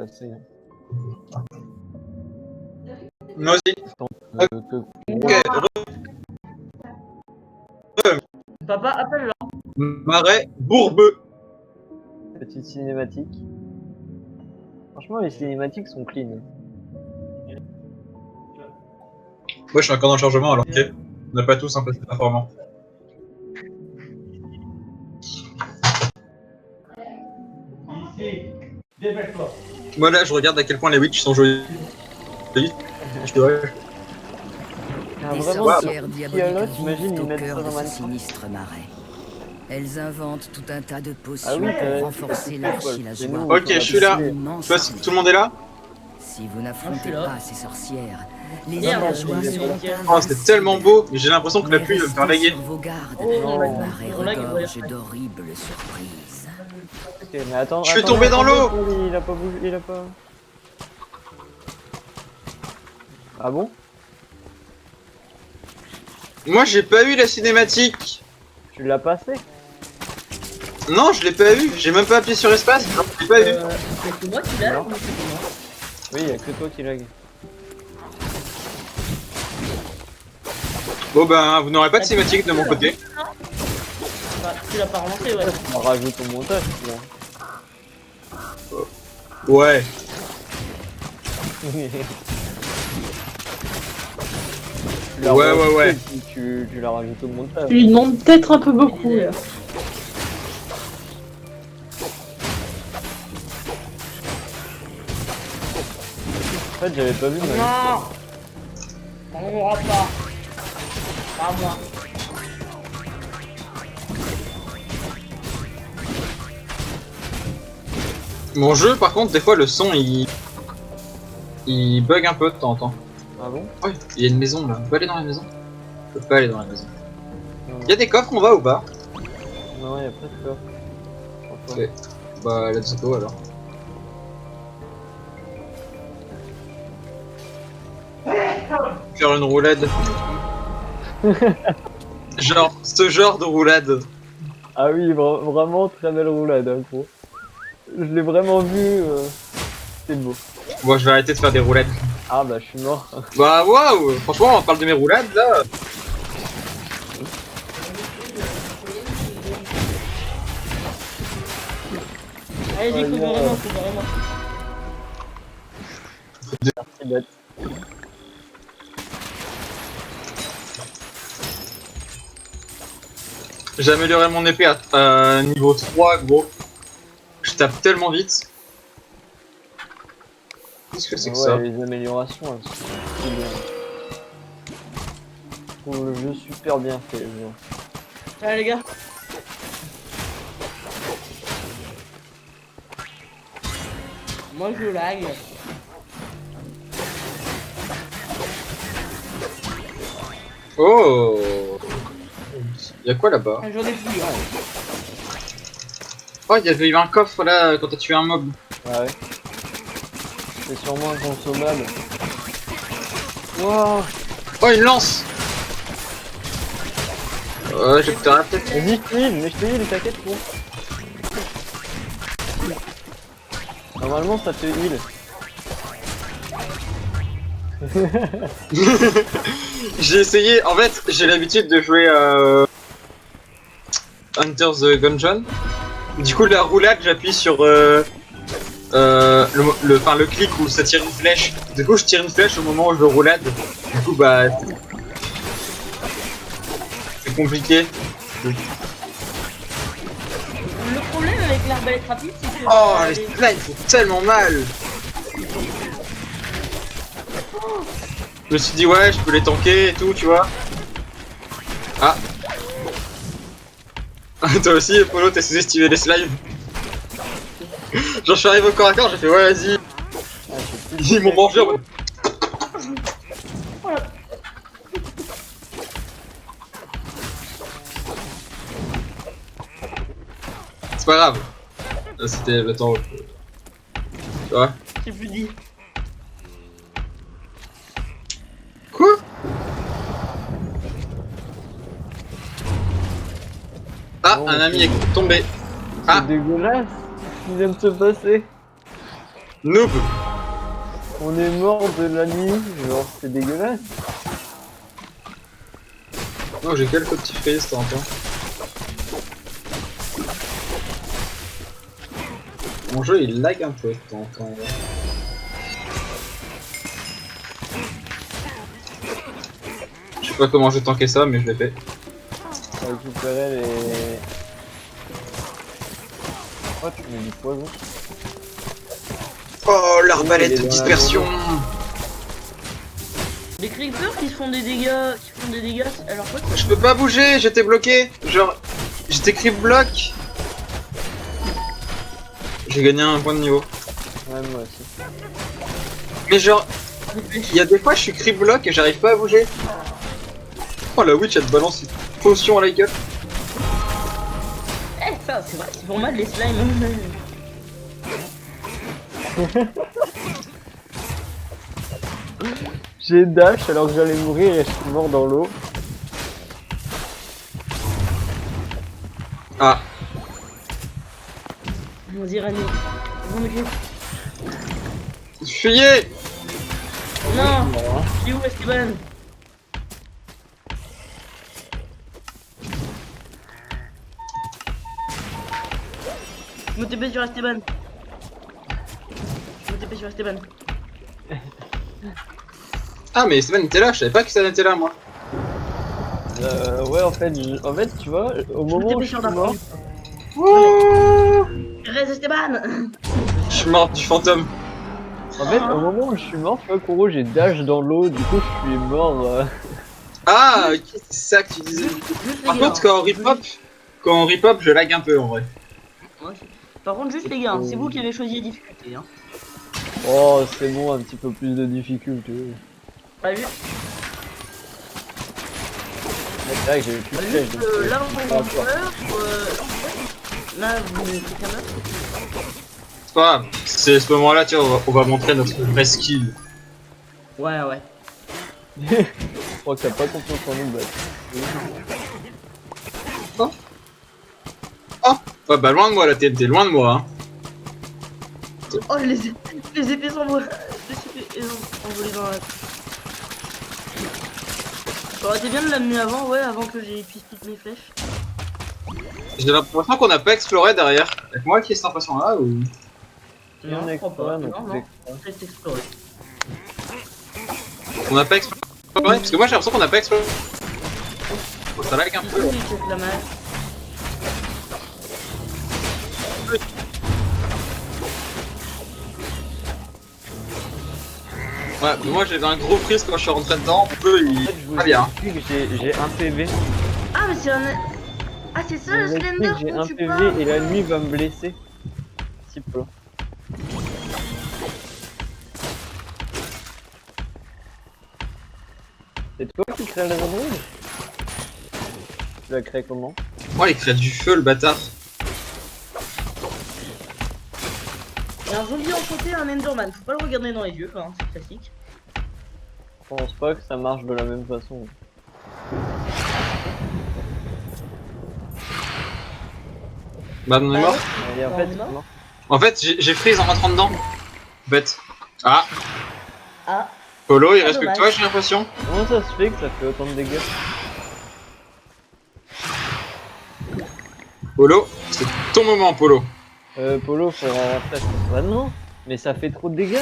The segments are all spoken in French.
passer. Moi aussi. Ok. Papa, appelle-le. Marais bourbeux. Petite cinématique. Franchement, les cinématiques sont clean. Moi je suis encore dans le chargement alors ok. On n'a pas tous un PC performant. Moi là je regarde à quel point les witch sont jolis. Je te vois. Ah, Des vraiment, sorcières qui a l'autre, diaboliques imagine, vivent ils au mettent ça cœur dans de ce Minecraft. sinistre marais. Elles inventent tout un tas de potions Ah oui, pour renforcer l'archilageoire. nous, Ok, je suis là. Immense Toi, armée. tout le monde est là? Si vous n'affrontez là. pas ces sorcières, les Merde, villageois c'est seront nickel. Oh c'est tellement beau, mais j'ai l'impression que la Mais pluie va me faire restez laguer. sur vos gardes. Oh, Le on l'a- marais on l'a- regorge d'horribles surprises. Ok, mais attends. Je suis attendez, tombé dans attendez, l'eau. attendez, il a pas bougé, il a pas. Ah bon? Moi j'ai pas eu la cinématique. Tu l'as passé? Non, je l'ai pas eu. J'ai même pas appuyé sur espace. Non, je l'ai pas eu. C'est que moi qui l'a Non. ou c'est moi? Oui, y'a que toi qui lag. Bon ben, vous n'aurez pas de cinématique de mon côté. Bah, tu l'as pas relancé, ouais. On rajoute au montage, là. Ouais. Ouais. Tu la rajoutes au montage. Tu lui demandes peut-être un peu beaucoup là. En fait, j'avais pas vu, mais. Non. On n'aura pas. Pas moi. Mon jeu, par contre, des fois le son il bug un peu de temps en temps. Ah bon? Ouais, il y a une maison là. On peut aller dans la maison? Je peux pas aller dans la maison. Non, Il y a des coffres, on va ou pas? non, y'a pas de coffre. Franchement. Ok. Bah, let's go alors. Faire une roulade. Genre, ce genre de roulade. Ah oui, vraiment très belle roulade, hein, gros. Je l'ai vraiment vu. C'est beau. Moi, je vais arrêter de faire des roulades. Ah bah, je suis mort. Bah, waouh! Franchement, on parle de mes roulades là. Allez-y, couvre vraiment, couvre vraiment. C'est bête. J'ai amélioré mon épée à niveau 3, gros. Je tape tellement vite. Qu'est-ce que c'est que ça? Les améliorations, elles sont très bien. Je trouve le jeu super bien fait. Genre. Allez, les gars. Moi, je lag. Oh! Y'a quoi là-bas? J'en ai plus. Hein. Oh, il y avait eu un coffre là quand t'as tué un mob. Ah ouais. C'est sûrement inconsommable. Wow. Oh, une lance! J'ai peut-être la tête. Vas-y, je te heal, mais je te heal, t'inquiète gros. Normalement ça te heal. J'ai essayé, en fait, j'ai l'habitude de jouer Hunter the Gungeon. Du coup, la roulade, j'appuie sur le clic où ça tire une flèche. Du coup, je tire une flèche au moment où je roulade. Du coup, bah, c'est compliqué. Le problème avec l'arbalète rapide, c'est que. Oh, les slimes font tellement mal. Je me suis dit, ouais, je peux les tanker et tout, tu vois. Ah. Toi aussi, Polo, t'as sous-estimé les slimes. Genre, je suis arrivé au corps à corps, j'ai fait, ouais, vas-y. Ils m'ont mangé. C'est pas grave. C'était le temps. Tu vois? J'ai plus dit. Quoi? Ah, Bon, un ami c'est- est tombé. Ah. C'est dégueulasse ce qui vient de se passer. Noob. On est mort de la nuit, genre c'est dégueulasse. Non, j'ai quelques petits frises, t'entends. Mon jeu il lag un peu, t'entends. Je sais pas comment j'ai tanké ça, mais je l'ai fait. On va récupérer les... Oh, tu mets du poison. Oh, l'arbalète Il est de dans la dispersion. Les creepers qui se font des dégâts, alors quoi? Je peux pas bouger, j'étais bloqué. Genre, j'étais creep block. J'ai gagné un point de niveau. Ouais, moi aussi. Mais genre, il y a des fois je suis creep block et j'arrive pas à bouger. Oh la witch elle te balance une potion à la gueule. Eh, ça, c'est vrai, ils font mal les slimes. J'ai dash alors que j'allais mourir et je suis mort dans l'eau. Ah, On dirait nous. fuyez. Non, Mort, hein. je suis où Esteban? Je me TP sur Esteban. Ah mais Steven était là, je savais pas que ça était là moi. Ouais, en fait, tu vois, au moment où je suis mort, Reste Esteban. Je suis mort du fantôme. en fait, au moment où je suis mort, tu vois, Kuro, j'ai dash dans l'eau, du coup, je suis mort. Ah, ok, c'est ça que tu disais. Juste Par les gars, contre quand on rip hop, je lag un peu en vrai. Ouais. Par contre, juste les gars, c'est vous qui avez choisi la difficulté. Hein. Oh, c'est bon, un petit peu plus de difficulté. Pas juste, C'est vrai que j'ai eu plus de flèches, donc, là, on va pas joueur. Là, vous quelqu'un d'autre? C'est pas grave, c'est ce moment là, tu vois, on va montrer notre vrai skill. Ouais. Je crois que t'as pas confiance en nous, Bat. Ouais bah loin de moi la TNT, loin de moi hein. Oh, les épées s'envolent. Les épées s'envolent dans la. Ça aurait été bien de l'amener avant, ouais, avant que j'ai épuisé toutes mes flèches. J'ai l'impression qu'on n'a pas exploré derrière. Avec moi qui ai cette impression là ou... Si on je crois explore, pas. donc Non, on non, explore. c'est exploré. On n'a pas exploré. Parce que moi j'ai l'impression qu'on n'a pas exploré. Oh, ça lag un peu. Oui, c'est la mal. Ouais, mais moi j'avais un gros freeze quand je suis rentré dedans. On peut En il... fait, je vous Pas bien. explique, j'ai un PV. Ah, mais c'est un. Ah, c'est ça Je le vous explique, Slender j'ai dont un tu PV parles. et la nuit va me blesser. Un petit peu. C'est toi qui crée la zone rouge? Tu l'as créé comment? Moi il crée du feu le bâtard. Il y a un zombie enchanté et un Enderman. Faut pas le regarder dans les yeux, enfin, c'est classique. Je pense pas que ça marche de la même façon. Bah on est mort. Et en On fait, est mort non. En fait j'ai freeze en rentrant dedans. Bête. Ah, Ah, Polo il Ah, reste que dommage. toi j'ai l'impression. Comment ça se fait que ça fait autant de dégâts? Polo, c'est ton moment Polo. Polo, faut rentrer. Bah non, mais ça fait trop de dégâts.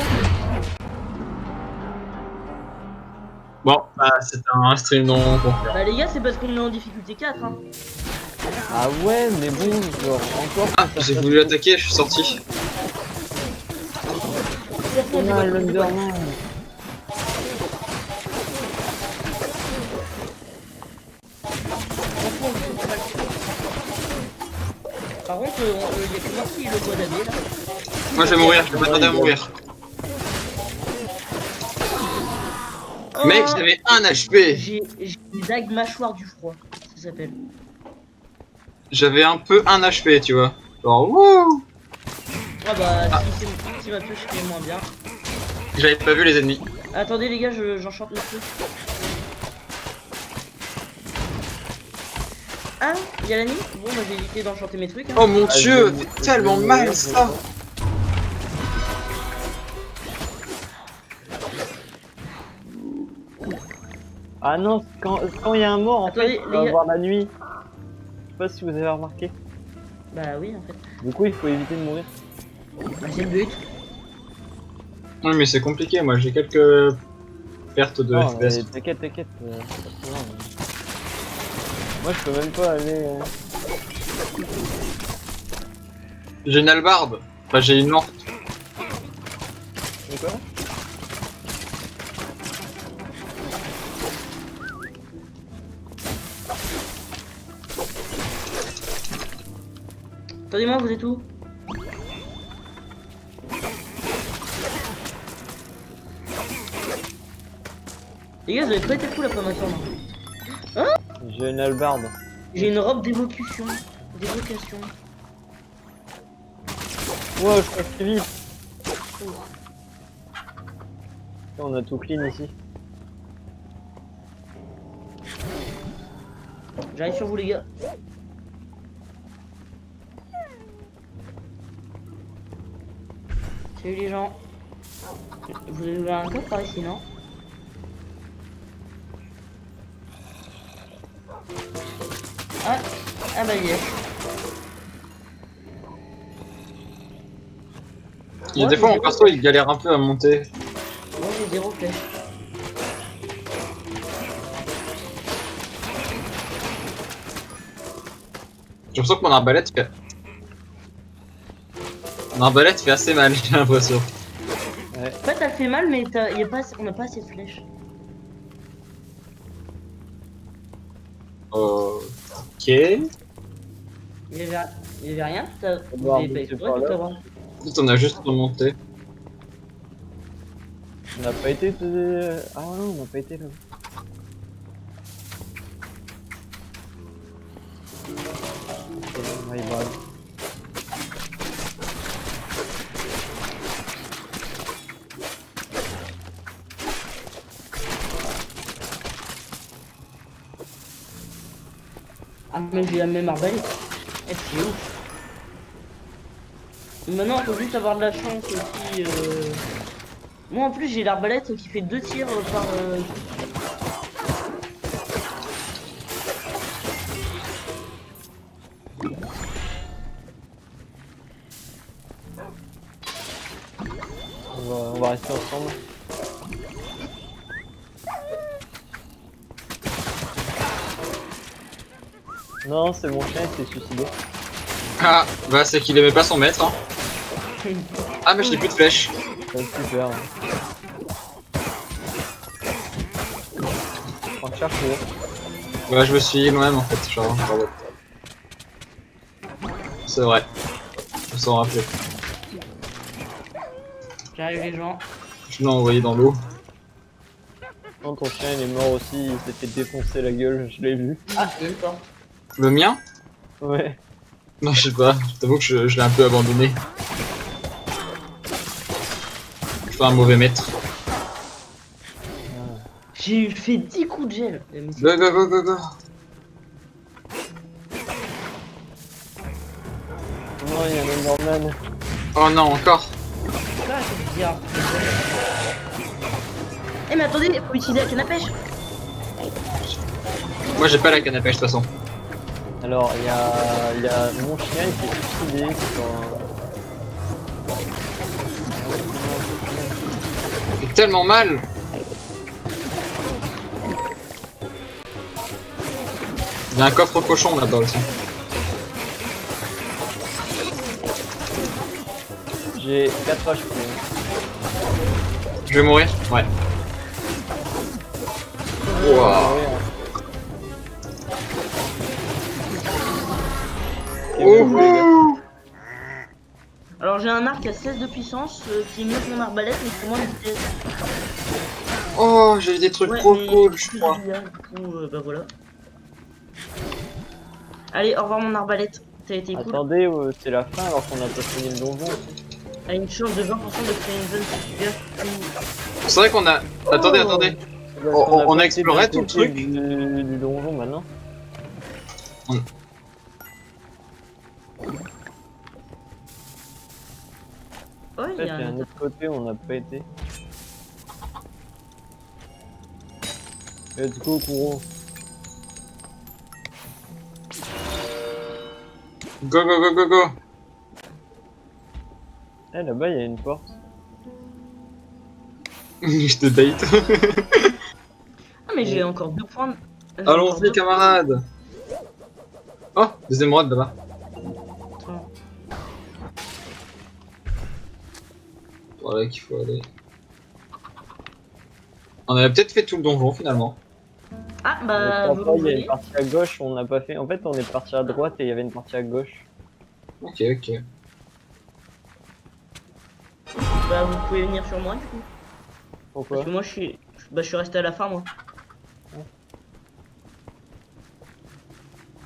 Bon, bah c'est un stream non concluant. bah les gars, c'est parce qu'on est en difficulté 4, hein. Ah ouais, mais bon, genre, encore Ah, que ça j'ai fasse voulu attaquer, je suis sorti. trop mal, l'Underman. Par contre, il y a que moi qui le doit d'aller là. Moi je vais mourir, je vais m'attendre à mourir. Mec, j'avais 1 HP. J'ai une dague mâchoire du froid, ça s'appelle. J'avais un peu 1 HP, tu vois. Genre, wouh. Ah bah, si ma pioche est moins bien. J'avais pas vu les ennemis. Attendez les gars, j'enchante mes trucs. Ah, il y a la nuit. Bon, bah j'ai évité d'enchanter mes trucs. Hein. Oh mon Ah, dieu, je- c'est tellement je- mal je- ça. Ah non, quand il y a un mort, en Attendez, fait, on les va gars. avoir la nuit. Je sais pas si vous avez remarqué. Bah oui, en fait. Du coup, il faut éviter de mourir. Bah c'est le but. Oui, mais c'est compliqué, moi j'ai quelques pertes de Non, mais FPS. t'inquiète, c'est pas trop grave. Moi, je peux même pas aller. J'ai une hallebarde. Enfin, j'ai une lampe. C'est quoi? Attendez-moi, vous êtes où? Les gars, vous avez pas été fous la formation là. J'ai une hallebarde. J'ai une robe d'évocation. D'évocation. Ouais, je passe très vite. On a tout clean ici. J'arrive sur vous les gars. Salut les gens. Vous avez ouvert un coffre par ici, non? Ah bah yes. Il y a Ouais, des fois j'ai mon perso il galère un peu à monter. Moi j'ai 0 flèche. J'ai l'impression que mon arbalète fait. Mon arbalète fait assez mal, j'ai l'impression. En fait elle fait mal mais on n'a pas assez de flèches. Ok. Il y avait rien, vous Bon, avez pas c'est exploré pas tout là. avoir. Peut-être on a juste remonté. On n'a pas été. Ah non, on n'a pas été là. My bad. Ah mais j'ai la même arbalète. Eh, c'est ouf. Maintenant faut juste avoir de la chance aussi. Moi en plus j'ai l'arbalète qui fait 2 tirs par. On va rester ensemble. Non, c'est mon chien qui s'est suicidé. Ah, bah c'est qu'il aimait pas son maître. Hein. Ah, mais je n'ai plus de flèches. C'est super. Hein. On cherche où? Ouais, je me suis moi-même en fait. Genre, pardon. C'est vrai. Je me s'en rappeler. J'arrive les gens. Je l'ai envoyé dans l'eau. Non, ton chien il est mort aussi, il s'est fait défoncer la gueule, je l'ai vu. Ah même pas. Le mien? Ouais. Non, je sais pas. Je t'avoue que je l'ai un peu abandonné. Je suis un mauvais maître. J'ai fait 10 coups de gel. Go go go go go. Non, il y a un Enderman. Oh non, encore. Ah, c'est bizarre. Eh mais attendez, faut utiliser la canne à pêche. Moi j'ai pas la canne à pêche de toute façon. Alors, il y a mon chien qui est suicidé sur Ça fait tellement mal. Il y a un coffre cochon là-bas aussi. J'ai 4 HP. Je vais mourir? Ouais. Wow. Oh. Alors j'ai un arc à 16 de puissance qui est mieux que mon arbalète mais c'est moins de vitesse. Oh, j'ai eu des trucs Ouais, trop mais cool, plus je de crois. dégâts, du coup, bah voilà. Allez, au revoir mon arbalète. Ça a été cool. Attendez, c'est la fin alors qu'on a pas fini le donjon. A une chance de 20% de créer une zone super. C'est vrai qu'on a. Attendez, attendez. On a exploré tout le truc. Du donjon maintenant. Ouais, En il fait, y il y a a un... un autre côté où on n'a pas été. Let's go, Kuro. Go go go go go. Eh, là-bas, il y a une porte. Je te bait. Ah, mais j'ai encore 2 points. Allons-y camarades. Oh, des émeraudes là-bas. Attends. Voilà qu'il faut aller. On avait peut-être fait tout le donjon finalement. Ah, On bah, est vous pas- il y a voyez. une partie à gauche, on n'a pas fait. En fait, on est parti à droite et il y avait une partie à gauche. Ok, ok. Bah, vous pouvez venir sur moi du coup. Pourquoi? Parce que moi, je suis resté à la fin, moi.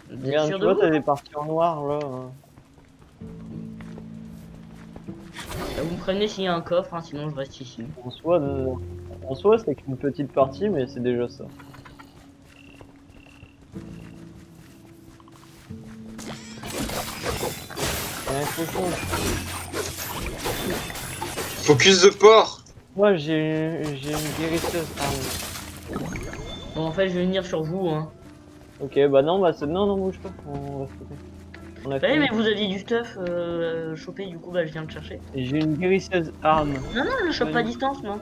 Vous êtes Regarde, sûr tu de vois, vous t'as des parties en noir là. Bah, vous me prévenez s'il y a un coffre, hein, sinon je reste ici. En soi, c'est qu'une petite partie, mais c'est déjà ça. Il y a un cochon. Focus de porc. Moi, j'ai une guérisseuse. Ah, oui. Bon, en fait, je vais venir sur vous, hein. Ok, bah non, bah c'est. Non, non, bouge pas. On va se couper. On a Vous savez, fini. mais vous aviez du stuff chopé, du coup, bah, je viens le chercher. Et j'ai une guérisseuse arme. Non, non, je le chope pas à distance, moi.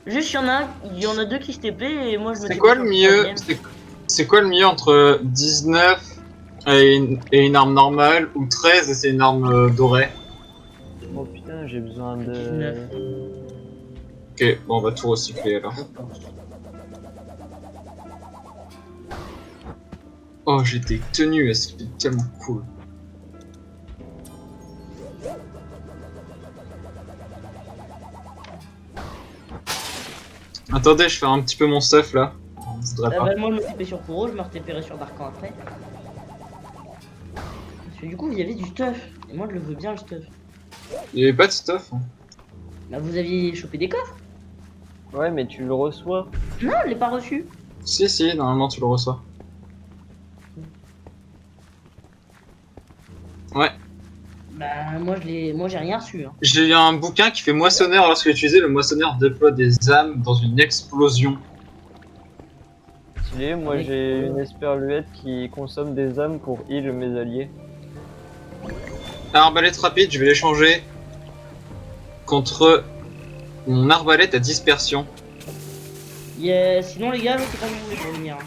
Juste, il y en a 2 qui se TP et moi, je me C'est TP quoi sur le mieux? troisième. C'est quoi le mieux entre 19 et une arme normale ou 13 et c'est une arme dorée? Oh putain, j'ai besoin de. 19. Ok, bon on va tout recycler alors. Oh j'ai des tenues, c'est tellement cool. Attendez, je fais un petit peu mon stuff là. On voudrait pas. Bah, moi, je me TP sur Kuro, je me retéperai sur Darkan après. Parce que du coup, il y avait du stuff. Et moi, je le veux bien, le stuff. Il y avait pas de stuff. Hein. Bah, vous aviez chopé des coffres? Ouais, mais tu le reçois. Non, je l'ai pas reçu. Si, si, normalement tu le reçois. Ouais. Bah, moi, j'ai rien reçu. Hein. J'ai eu un bouquin qui fait moissonneur. Lorsque utilisé, le moissonneur déploie des âmes dans une explosion. Stylé, moi Oui. j'ai une esperluette qui consomme des âmes pour heal mes alliés. Arbalète rapide, je vais l'échanger contre mon arbalète à dispersion. Sinon, les gars, c'est pas vous voulez pour venir. Hein.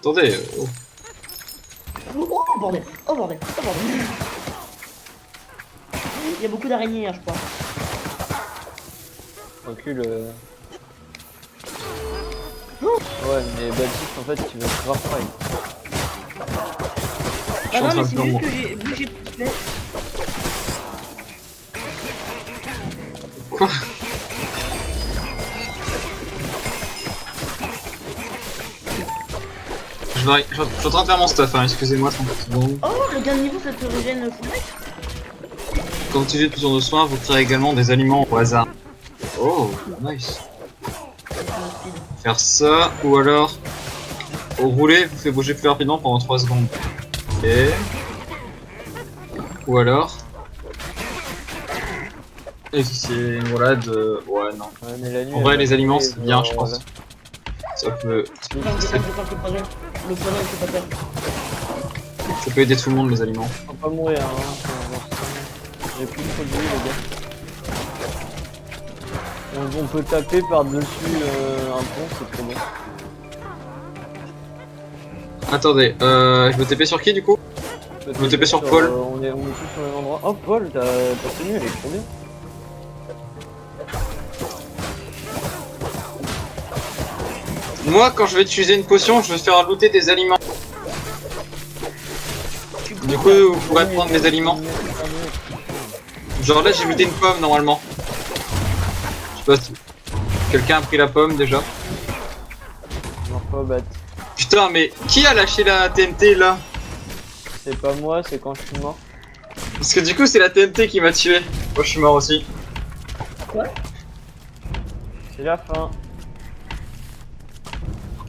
Attendez, oh. Oh bordel! Oh bordel! Oh bordel! Il y a beaucoup d'araignées, hein, je crois. Recule. Ouais, mais Baptiste, en fait, tu veux grave fight. Ah non, en train mais de c'est faire juste mon- que j'ai bougé de fait. Quoi? Je suis en train de faire mon stuff, hein, excusez-moi 30 secondes. Oh, le gain de niveau, ça te régène full life. Quand vous utilisez tout de soin, vous créez également des aliments au hasard. Oh, nice. Faire ça, ou alors au rouler vous fait bouger plus rapidement pendant 3 secondes. Ok. Ou alors. Et si c'est une roulade. Ouais, non. Ouais, mais la nuit, En vrai, elle les va aliments tomber, c'est bien, je genre, pense. Ça peut, Je pense que le poison, il fait pas peur. ça peut aider tout le monde, les aliments. Faut pas mourir, hein. J'ai plus trop de vie, les gars. On peut taper par-dessus un pont, c'est trop bien. Attendez, je me TP sur qui du coup? Je me TP sur Paul. On est tous sur le même endroit. Oh, Paul, ta tenue, elle est trop bien. Moi, quand je vais utiliser une potion, je vais faire looter des aliments. Du coup, vous pourrez prendre mes aliments. Genre là, j'ai looté une pomme normalement. Je sais pas si quelqu'un a pris la pomme déjà. Non, pas bat. Putain, mais qui a lâché la TNT là? C'est pas moi, c'est quand je suis mort. Parce que du coup, c'est la TNT qui m'a tué. Moi, je suis mort aussi. C'est la fin.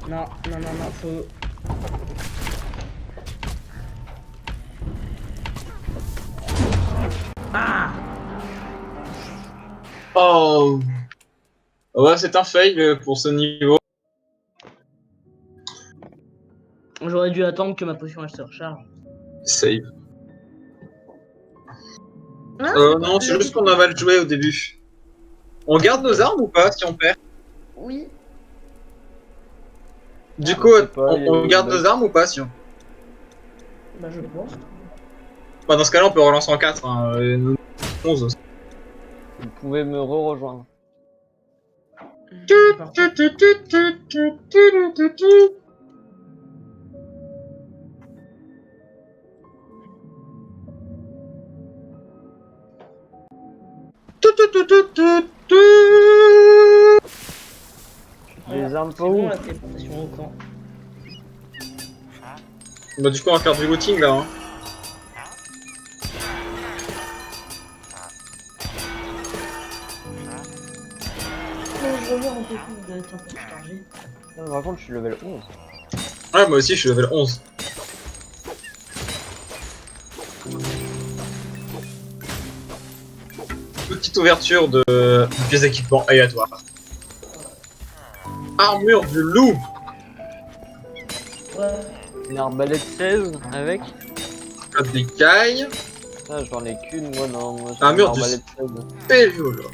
Non, non, non, non, faut. Ah! Oh. Ouais, c'est un fail pour ce niveau. J'aurais dû attendre que ma potion elle se recharge. Save. Ah, Non, c'est juste qu'on a mal joué au début. On garde nos armes ou pas si on perd? Oui. Du Ah, coup, je sais pas, il y a on eu garde le bug. nos armes ou pas si on... Bah je pense. Bah, dans ce cas-là, on peut relancer en 4. Hein. Nous, 11. Vous pouvez me re-rejoindre. Les armes C'est pas bon où? la téléportation au camp. Bah, du coup, on va faire du looting là. Hein. Je reviens un peu plus de temps pour charger. Ah, par contre, je suis level 11. Ouais, moi aussi, je suis level 11. Petite ouverture de pièces d'équipement aléatoires. Armure du loup. Ouais. Une arbalète 16 avec. Code d'écaille. Ah, j'en ai qu'une, moi, non. Moi, j'ai Un une mur du- arbalète 16. Spéléologue.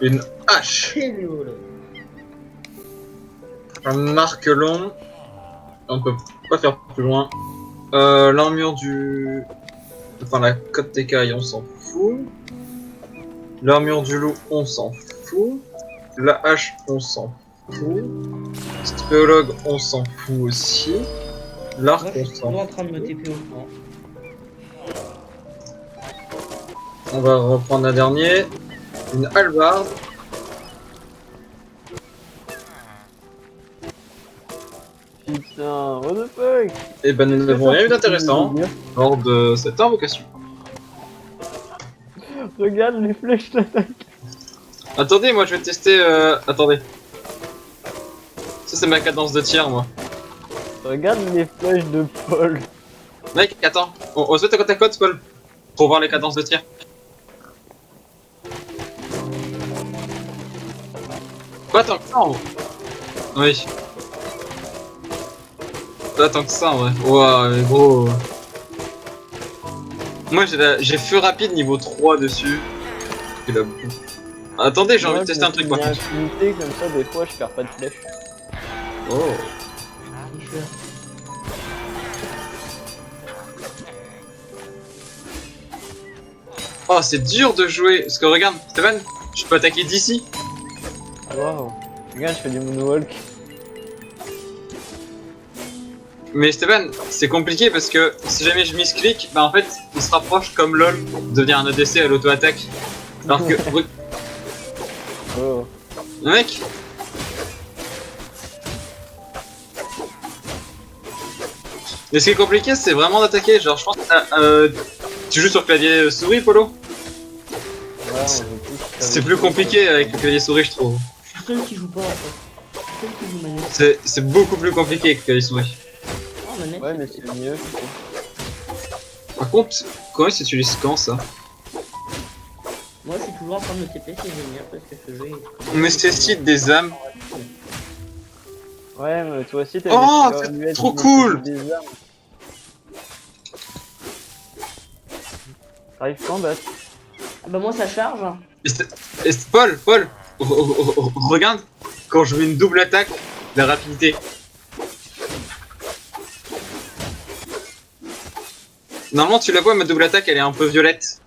Une hache. Un arc long. On peut pas faire plus loin. L'armure du... Enfin, la côte d'écaille, on s'en fout. L'armure du loup, on s'en fout. La hache, on s'en fout. Spéléologue, on s'en fout aussi. L'arc, Moi je on suis s'en toujours en fout. train de me TP au camp. On va reprendre un dernier. Une hallebarde. Putain, what the fuck? Et ben, nous n'avons rien eu d'intéressant lors de cette invocation. Regarde les flèches d'attaque. Attendez, moi je vais tester. Attendez. Ça, c'est ma cadence de tir, moi. Regarde les flèches de Paul. Mec, attends. On se met à côte à côte, Paul. Pour voir les cadences de tir. Pas tant que ça, en vrai. Oui. Pas tant que ça, en vrai. Ouah, mais gros. Moi, j'ai feu rapide niveau 3 dessus. Et la bouffe. Attendez, j'ai envie de tester un truc, par contre. Infinité, comme ça, des fois, je perds pas de flèches. Oh. Il fait- Oh, c'est dur de jouer. Parce que regarde, Stéphane, je peux attaquer d'ici. Waouh. Regarde, je fais du moonwalk. Mais Stéphane, c'est compliqué parce que si jamais je misclick, bah en fait, il se rapproche comme LOL de devenir un ADC à l'auto-attaque. Alors que, Oh. le mec. Mais ce qui est compliqué, c'est vraiment d'attaquer. Genre, je pense que tu joues sur clavier souris, Polo. Ouais, on joue tous. C'est plus compliqué avec le clavier souris, je trouve. Je suis seul qui joue pas en fait. Je suis seul qui joue manette. C'est beaucoup plus compliqué avec le clavier souris. Oh manette. Ouais, mais c'est mieux. Par contre, comment ils s'utilisent quand ça? Moi je suis toujours en train de me TP, c'est génial parce que ce jeu est... On nécessite des âmes. Ouais, mais toi aussi, t'as Oh, des c'est lunettes trop qui cool. montrent des armes. T'arrives quand, Bat? Bah moi ça charge. Paul, regarde, quand je mets une double attaque, la rapidité. Normalement, tu la vois, ma double attaque, elle est un peu violette.